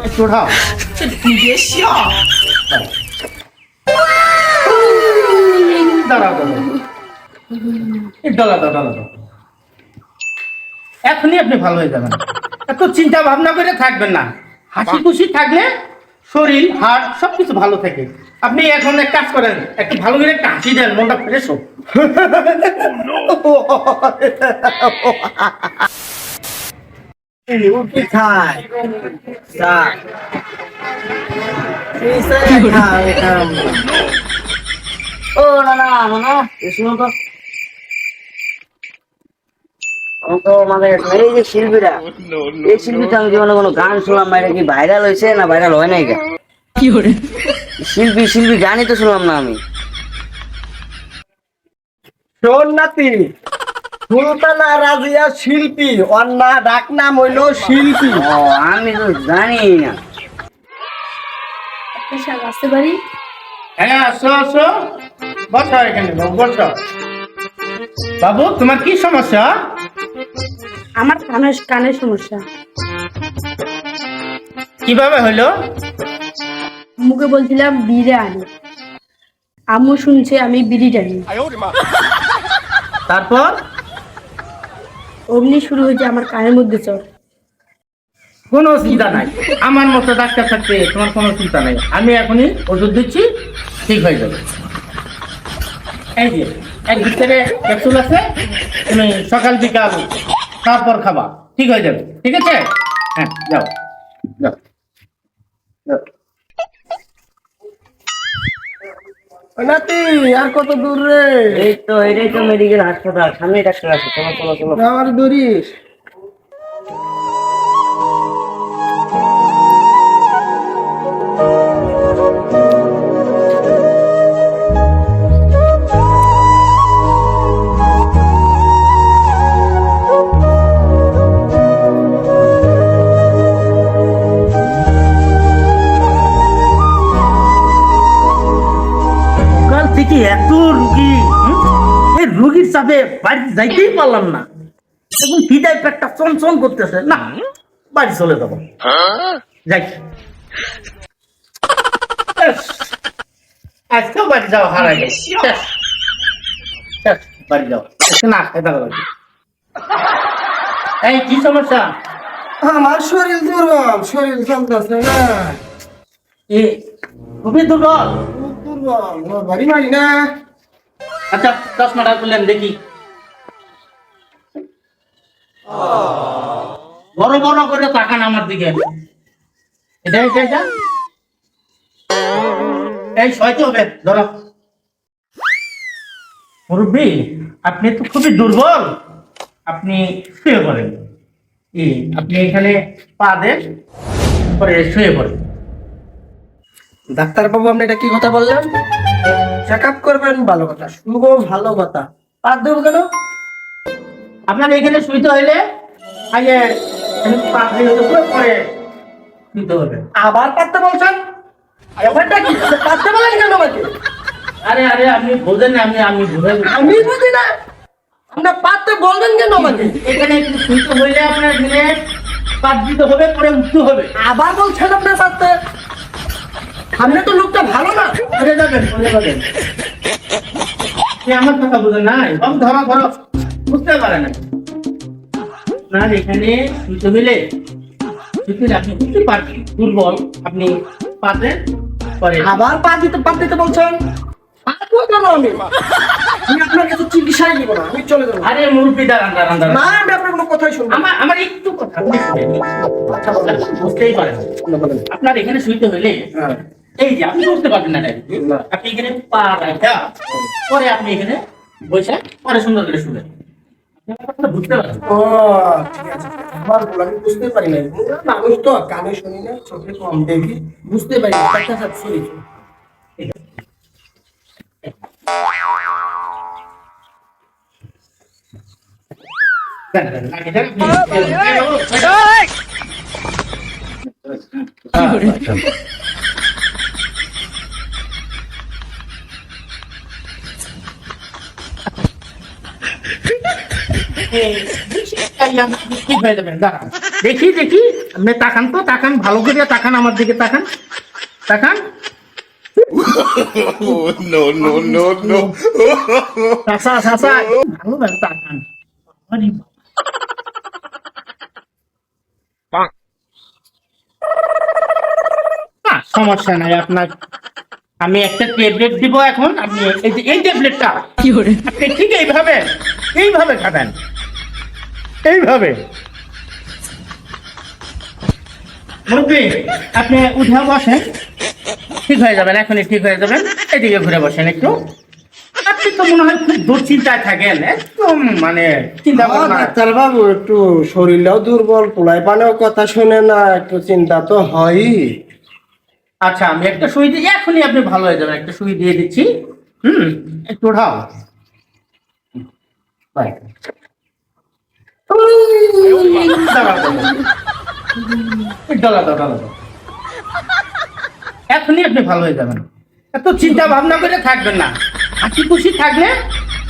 একটু উঠাও। দাঁড়াও দাঁড়াও, দাঁড়াও। এখনই আপনি ভালো হয়ে যাবেন, এত চিন্তা ভাবনা করে থাকবেন না। হাসি খুশি থাকলে শরীর হাড় সবকিছু ভালো থাকে। আপনি এখন এক কাজ করেন, একটু ভালো করে একটা হাসি দেন, মনটা ফ্রেশ হোক। ও না না না না, শুনো তো, আমাদের এই যে শিল্পীরা, এই শিল্পীটা আমি জীবনে কোনো গান শুনলাম না, এটা কি ভাইরাল হয়েছে না ভাইরাল হয় নাই? কি করে শিল্পী গানই তো শুনলাম না আমি। শোন নাতি, সুলতানা রাজিয়া শিল্পী, অন্যা ডাক নাম হইল শিল্পী। ও আমি তো জানি না। আসতে পারি? হ্যাঁ, আসো আসো, বসো এখানে, বসো। বাবু, তোমার কি সমস্যা? আমার কানের সমস্যা। কিভাবে হলো? আম্মুকে বলছিলাম বিড়ি আনি, আম্মু শুনছে আমি বিড়ি টানি, তারপর অমনি শুরু হয়েছে আমার কানের মধ্যে চর। কোনো চিন্তা নাই, আমার মতো ডাক্তার থাকতে তোমার কোনো চিন্তা নাই। আমি এখনই ওষুধ দিচ্ছি, ঠিক হয়ে যাবে। এই যে এক ভিতরে ক্যাপসুল আছে, তুমি সকাল বিকাল তারপর খাবা, ঠিক হয়ে যাবে। ঠিক আছে? হ্যাঁ, যাও যাও যাও। ও নাতি, আর কত দূর রে? এই তো এটাই তো মেডিকেল হাসপাতাল, সামনে ডাক্তার আছে, চলো চলো চলো। আমার দৌড়িস। সকাল থেকে এত রুগী, এই রুগীর চাপে বাড়িতে যাইতেই পারলাম না। এখন খিদায় পেটটা চনচন করতেছে, না বাড়ি চলে যাবো। যাই, আজকেও বাড়ি যাওয়া হারাই গেছে। বাড়ি যাও, না খেতে হবে। এই কি সমস্যা? আমার শরীর দুর্বল, শরীর চলতেছে না। এ খুবই দুর্বল। খুব দুর্বল, আমার বাড়ি মারি না। আচ্ছা, 10 মিনিট করলেন দেখি। বড় বড় করে তাকান আমার দিকে। এটা এটা এটা এই সইতে হবে, ধরো। মুরব্বী, আপনি তো খুবই দুর্বল, আপনি শুয়ে পড়েন। আপনি এখানে পা দেন, পরে শুয়ে পড়েন। ডাক্তার বাবু, আপনি এটা কি কথা বললেন? চেক আপ করবেন, ভালো কথা, শুনবো, ভালো কথা। পাত দেবো কেন? আপনার এখানে শুইতে হইলে আগে পা দিয়ে পরে শুইতে হবে। আবার পাততে বলছেন? ব্যাপারটা কি? পাততে বলেন কেন আমাকে? আরে আরে, আপনি বোঝেন না, আমি বুঝাই। আমি বুঝি না, আপনার পাততে বলবেন কেন আমাকে? এখানে একটু শুইতে হইলে আপনার এখানে পাত দিতে হবে, পরে উঠতে হবে। আবার বলছেন আপনার পাততে? আপনি তো লোকটা ভালো না। পরে যাবেন, পরে যাবেন। আপনি আমার কথা বুঝেন নাই, ধরো ধরো, বুঝতে পারে না। আপনার এখানে শুইতে হইলে আপনি বুঝতে পারছেন দুর্বল, আপনি পাতে পরে। আবার পাত দিতে বলছেন? পাতবো কেন আমি? আমি আপনার কাছে চিকিৎসাই নিব না, আমি চলে যাবো। আরে মুরব্বি, দাঁড়ান দাঁড়ান দাঁড়ান। না, আমি আপনার কোনো কথাই শুনবো না। আমার একটু কথা আপনি শুনেন। আচ্ছা, বলেন। বুঝতেই পারেন। বলেন। আপনার এখানে শুইতে হইলে হ্যাঁ। এই যে আপনি বুঝতে পারবেন না, আপনি এখানে পা রাখা, পরে আপনি এখানে বসে পরে সুন্দর করে শুনেন। বুঝতে পারেন? ও ঠিক আছে, আমার ভুল, আমি বুঝতে পারি নাই। মানুষ তো কানে শুনি না, চোখে কম দেখি, বুঝতে পারি না। আচ্ছা, সরি। ঠিক হয়ে যাবেন, দাঁড়ান। দেখি দেখি আপনি তাকান তো, তাকান ভালো করে, তাকান আমার দিকে, তাকান তাকান। চাচা চাচা ভালোভাবে তাকান। আরে না, সমস্যা নাই আপনার। আমি একটা ট্যাবলেট দিব এখন, আপনি এই ট্যাবলেটটা আপনি ঠিক এইভাবে এইভাবে খাবেন, এইভাবে। মুরব্বী, আপনি উঠে বসেন, ঠিক হয়ে যাবেন, এখনই ঠিক হয়ে যাবেন। এদিকে ঘুরে বসেন একটু। আপনি তো মনে হয় খুব দুশ্চিন্তায় থাকেন, একদম মানে চিন্তা ভাবনা। ডাক্তার বাবু একটু শরীরটাও দুর্বল, পোলাই পানেও কথা শুনে না, একটু চিন্তা তো হয়ই। আচ্ছা, আমি একটা সুই দিই, এখনই আপনি ভালো হয়ে যাবেন। একটা সুই দিয়ে দিচ্ছি। একটু উঠাও। বাই। ডলা দাও, ডলা দাও। এখনই আপনি ভালো হয়ে যাবেন। এত চিন্তা ভাবনা করে থাকবেন না, হাসি খুশি থাকলে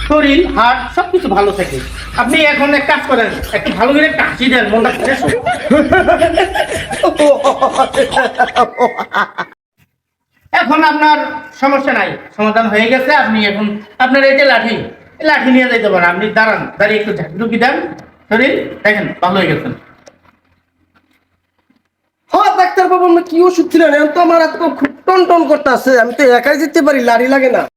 শরীর হার্ট সবকিছু ভালো থাকে। আপনি এখন এক কাজ করেন, একটু ভালো করে একটা হাসি দেন, মনটা ফ্রেশ হবে। এখন আপনার সমস্যা নাই, সমাধান হয়ে গেছে। আপনি এখন আপনার এই যে লাঠি, এই লাঠি নিয়ে যেতে পারেন। আপনি দাঁড়ান, দাঁড়িয়ে একটু ঝাঁকি দেন, শরীর দেখেন ভালো হয়ে গেছেন। হ্যাঁ ডাক্তার বাবু, কি ওষুধ ছিলেন? এখন তো আমার এত খুব টন টন করতে আছে, আমি তো একাই যেতে পারি, লাড়ি লাগে না।